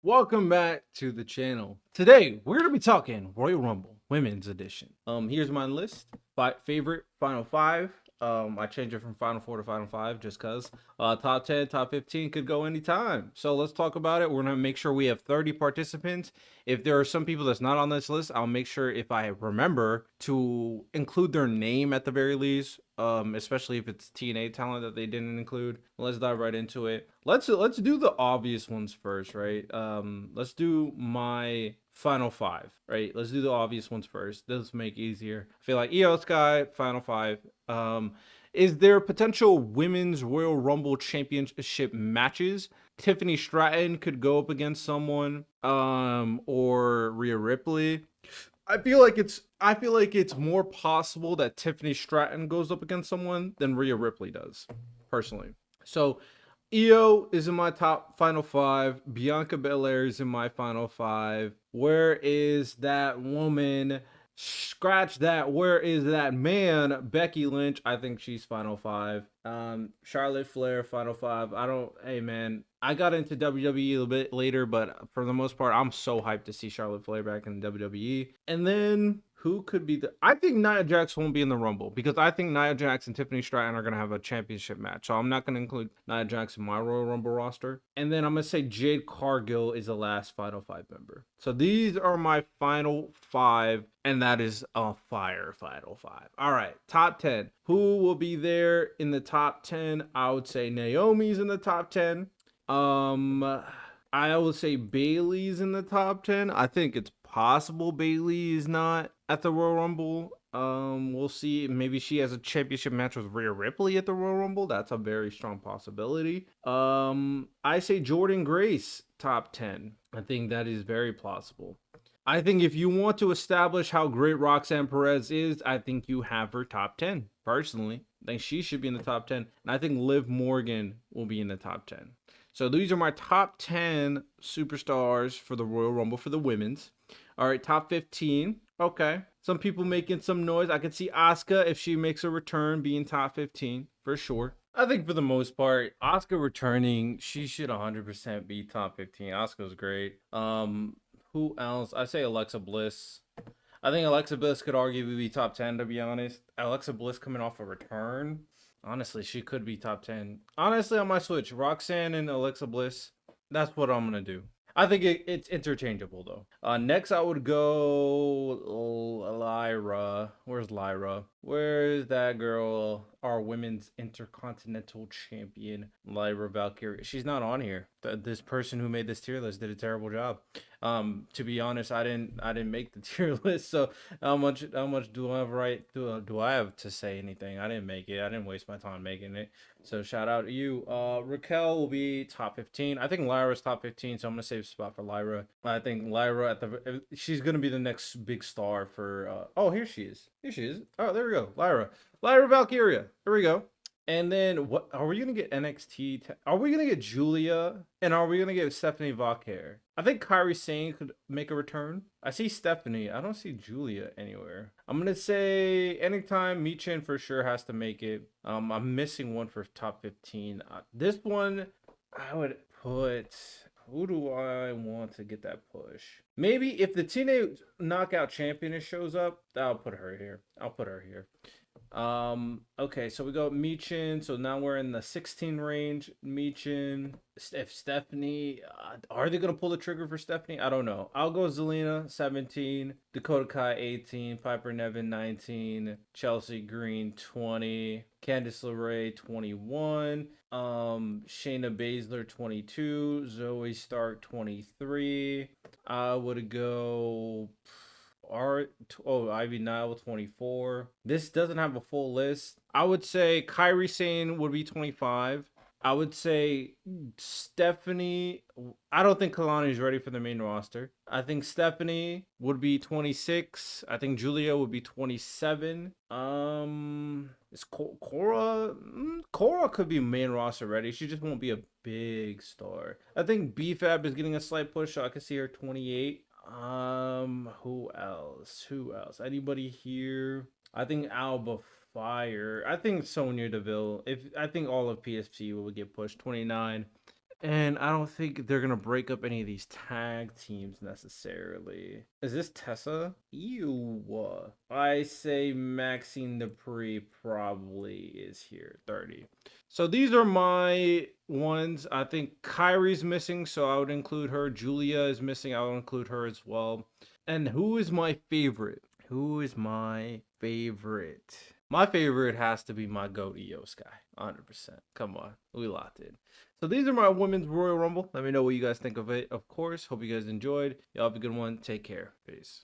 Welcome back to the channel. Today we're gonna be talking Royal Rumble Women's Edition. Here's my list. Favorite Final Five. I changed it from Final Four to Final Five just cause. Top 10, top 15 could go anytime. So let's talk about it. We're gonna make sure we have 30 participants. If there are some people that's not on this list, I'll make sure if I remember to include their name at the very least. Especially if it's TNA talent that they didn't include. Let's dive right into it. Let's do the obvious ones first, right? Let's do my final five, right? Let's do the obvious ones first. This make it easier. I feel like EO Sky, final five. Is there potential women's Royal Rumble championship matches? Tiffany Stratton could go up against someone, or Rhea Ripley. I feel like it's more possible that Tiffany Stratton goes up against someone than Rhea Ripley does, personally. So Io is in my top final five. Bianca Belair is in my final five. Where is that woman? Scratch that. Where is that man? Becky Lynch. I think she's final five. Charlotte Flair, final five. I don't. Hey man, I got into WWE a little bit later, but for the most part, I'm so hyped to see Charlotte Flair back in WWE. And then who could be the? I think Nia Jax won't be in the Rumble because I think Nia Jax and Tiffany Stratton are gonna have a championship match. So I'm not gonna include Nia Jax in my Royal Rumble roster. And then I'm gonna say Jade Cargill is the last final five member. So these are my final five, and that is a fire final five. All right, top 10. Who will be there in the top 10? I would say Naomi's in the top 10. I would say Bailey's in the top 10. I think it's possible Bailey is not at the Royal Rumble. We'll see. Maybe she has a championship match with Rhea Ripley at the Royal Rumble. That's a very strong possibility. I say Jordan Grace top 10. I think that is very plausible. I think if you want to establish how great Roxanne Perez is, I think you have her top 10. Personally, I think she should be in the top 10. And I think Liv Morgan will be in the top 10. So these are my top 10 superstars for the Royal Rumble for the women's. All right, top 15. Okay. Some people making some noise. I could see Asuka, if she makes a return, being top 15 for sure. I think for the most part, Asuka returning, she should 100% be top 15. Asuka's great. Who else? I say Alexa Bliss. I think Alexa Bliss could arguably be top 10, to be honest. Alexa Bliss coming off a return. Honestly, she could be top 10. Honestly, on my switch, Roxanne and Alexa Bliss. That's what I'm going to do. I think it's interchangeable, though. Next, I would go Lyra. Where's Lyra? Where's that girl? Our women's intercontinental champion, Lyra Valkyria. She's not on here. This person who made this tier list did a terrible job. To be honest, I didn't make the tier list, so how much do I have right do I have to say anything? I didn't make it. I didn't waste my time making it. So shout out to you. Raquel will be top 15. I think Lyra's top 15, so I'm gonna save a spot for Lyra. I think Lyra she's gonna be the next big star for oh, here she is. Here she is. Oh, there we go. Lyra Valkyria. Here we go. And then what are we gonna get NXT? Are we gonna get Julia? And are we gonna get Stephanie Vauquer? I think Kairi Sane could make a return. I see Stephanie. I don't see Julia anywhere. I'm gonna say anytime Michin for sure has to make it. I'm missing one for top 15. This one I would put. Who do I want to get that push? Maybe if the TNA Knockout Championess shows up, I'll put her here. I'll put her here. Okay, so we go Michin. So now we're in the 16 range. Michin. If Stephanie, are they gonna pull the trigger for Stephanie? I don't know. I'll go Zelina 17, Dakota Kai 18, Piper Nevin 19, Chelsea Green 20, Candice LeRae 21, Shayna Baszler 22, Zoe Stark 23. I would go. Ivy Nile 24. This doesn't have a full list. I would say Kairi Sane would be 25. I would say Stephanie. I don't think Kalani is ready for the main roster. I think Stephanie would be 26. I think Julia would be 27. Is Cora? Cora could be main roster ready. She just won't be a big star. I think BFAB is getting a slight push, so I could see her 28. Who else? Who else? Anybody here? I think Alba Fire. I think Sonya Deville. I think all of PSP will get pushed 29. And I don't think they're gonna break up any of these tag teams necessarily. Is this Tessa? Ew. I say Maxine Dupree probably is here. 30. So these are my ones. I think Kyrie's missing, so I would include her. Julia is missing, I would include her as well. And who is my favorite? Who is my favorite? My favorite has to be my goat Io Sky. 100%. Come on. We locked in. So these are my women's Royal Rumble. Let me know what you guys think of it. Of course, hope you guys enjoyed. Y'all have a good one. Take care. Peace.